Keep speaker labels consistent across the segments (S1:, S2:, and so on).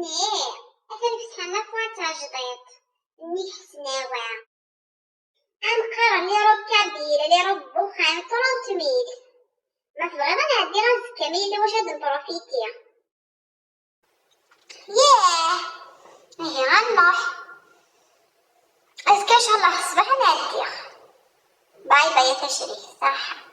S1: ني أثر فتحنا فواتا جديد ني حسناوة أنقرا لي روب كبيرة لي روب بوخان 30,000 ما تبغي نعدي غنز كامل واش هاد نبروفيتي ياه هي غنروح أزكى إن شاء الله الصباح نعدي باي باي يا تشري صح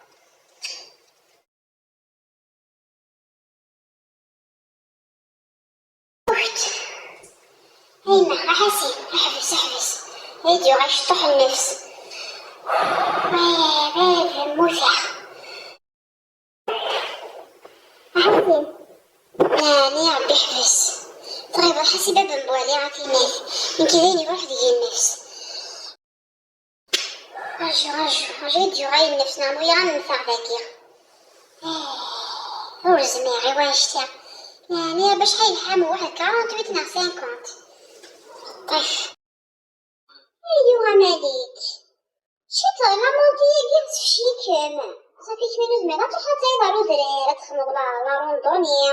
S1: هيما راح اسير احبس هيدي غيشطح النفس موسع عارفين يعني ربي يحبس طيب حسيبة بنبوالي عطي الناس من كذا يروح ديال النفس رجو يديو غاي النفس نعمو يغنفع ذاكيا ورزمي غي وانشتيا يعني باش حيلحامو واحد 48 على 50 طيب ايوا مالك شتا لا مونطية كيف تفشيك صافي كمينو زميلة تحطي دارو درارة تخمض لا روندونية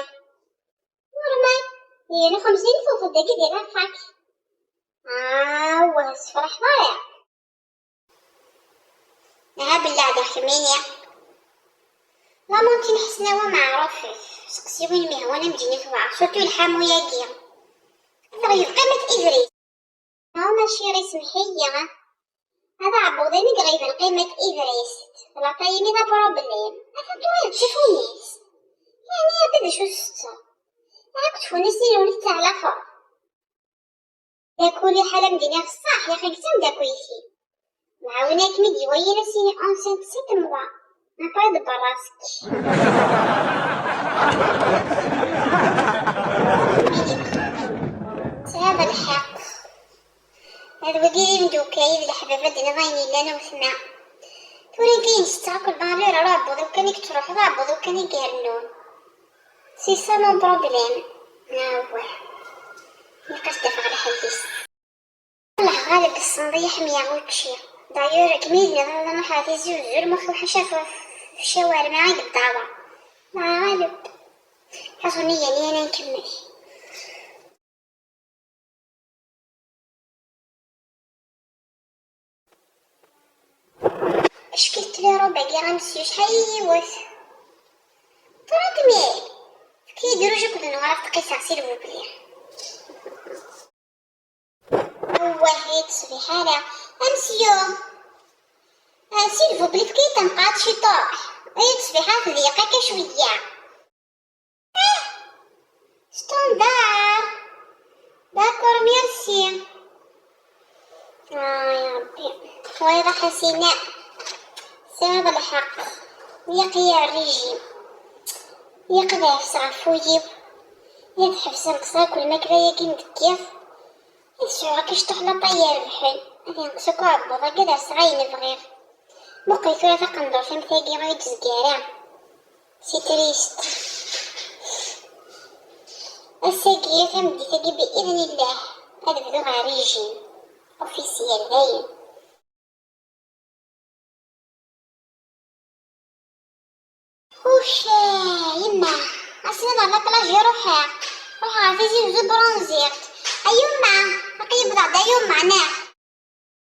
S1: نورمال يعني 50 فوق الداكي ديال الفاك واه السفرح ضايع ها بالله داخل منيا لا مونتي نحسناوة معروف سقسي وين مهوانة مدينة واعر سورتو الحاموية كيا غير قيمة إفريس هاو ماشي ريس محية هذا عبوديني قريبا قيمة إيفريست لا طيمي ذا بروبليم أفهمتو غير تشوفونيس يعني يبدا شو ستة أنا كنت فونيسي لوني تاع لافور داكولي حالة مدينة الصح يا خي كتم داكويتي معاوناك ميدي وينا سيني أنسنت 6 موا نطيد براسك هذا الحق هذا وديري مدوكا يبدا حبابا دنا ضاينين لنا وثنا تورين كاين شتاك البالور رابو دو كانك تروح رابو دو كانك يرنون سي سا مون بروبليم ناوه يقص دفع الحديث الله غالب الصندية حمية وتشي دايور كميدنا ظلنا حاتي زوزو المخ وحشا في الشوارع معاي بالدعوة غالب حصونية لي أنا نكمل شكلت لي ربع كاع غنمسيو شحال يوث 30,000 كيديرو جوك نغرف تقيسها سير بوبلي هيت صبيحة لا امسيو سير بوبلي فكي تنقاط شي طرح هيت صبيحة ضيقة شوية ستوندار داكور ميرسي يا ربي خويضة حسينة هذا الحق يقيا الرجيم يقضي في صعفويب يتحبس نقصا كل ما كذا يكي مدكيف يسعو كيشطح لا طيار بحال هادي نقصو عبوضا كدا صغاين بغير بقي ثلاثة قندور فهم ثاقي غاية تزكارا سي تريست الساقية فهم دي ثاقي بإذن الله هذا بدو غا ريجيم اوفيسيال هاين وش يما أصلا على بلاجي روحها في زوج برونزيرت أيما أقيب بعض يما أنا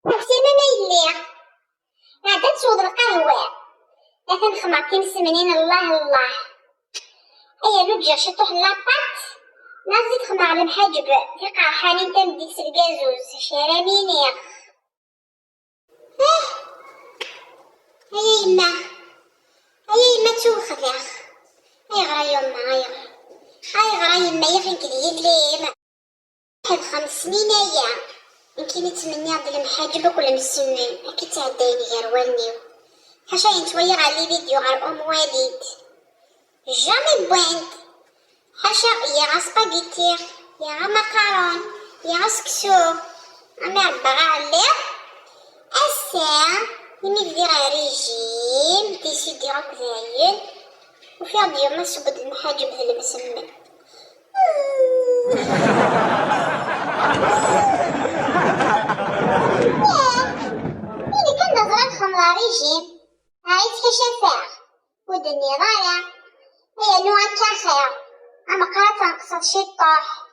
S1: نفسي ما يلي عادة تشوض القهوة لكن خماكين سمنين الله أيا لوجا شطوح لابات نازل خمع على محاجب في قاحانين تمديك سلقازوز شراميني هيا يما توخذ ياخ هاي غرا يما هاي غرا يما يخن كذي يلي واحد 5 سنين ايا يمكن يتمنى عبد المحاجب وكل مسنين اكيد تعديني غير والنيو حاشا ينتوير على فيديو غير ام وليد جامي بوينت حاشا يا غا سباغيتي يا غا مقارون يا غا سكسو عمي ربا عليه الساعة يمي في غير ريجيم ديسيدي راك زاين وفي اليوم ما سبد المحاجب ذا المسمى مين كان نظرة الخمرة ريجيم عايز كشفاء ودني ضايع هي نوع كخير أما قرأت نقصد شي طاح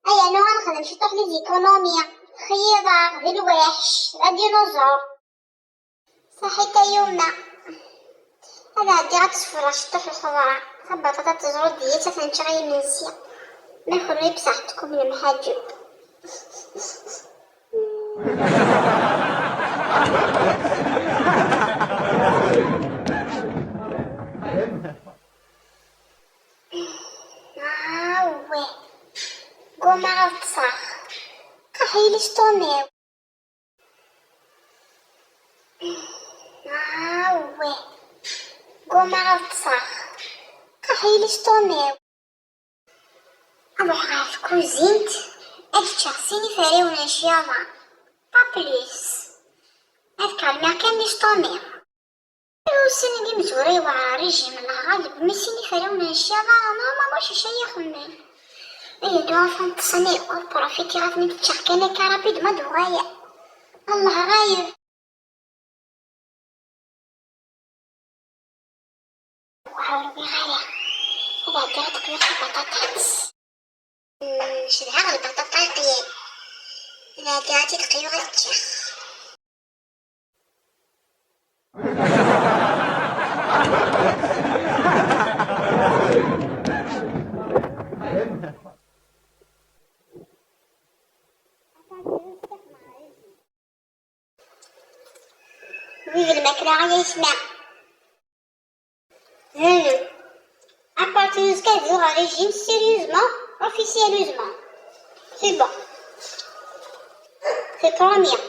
S1: أي أنا غنخدم شي طوح لي زيكونوميا، خياطة، ذي الوحش، ديناصور. صحيت يومنا هذا عندي غتصفر الشطوح الخضراء، البطاطا تزرد ديالها تنشغي منسية، ما يخلوني بصحتكم المحاجب. وي قوما غتصاخ قحيلي شطوميو. وي قوما غتصاخ قحيلي شطوميو. أروح غا في كوزينت أتشخصيني فريونا شياضة بابليس أذكر المكان لي شطوميو. السنة دي مزوري وعلى ريجيم الغالب مسيني فريونا شياضة ماما ماشي شي يخمن. أي دوافن تصني والبروفيتي غافني تشاركيني كرابيد ما دوايا الله غايب. وعاوربي غالي هذا ديرت قيوخ البطاطاس شدها غا البطاطا القياد هذا ديرتي تقيوغ التشيخ. ويجي الماكلة غاية يسمع à partir de ce qu'elle veut un régime sérieusement, officieusement. C'est bon. C'est pas bien.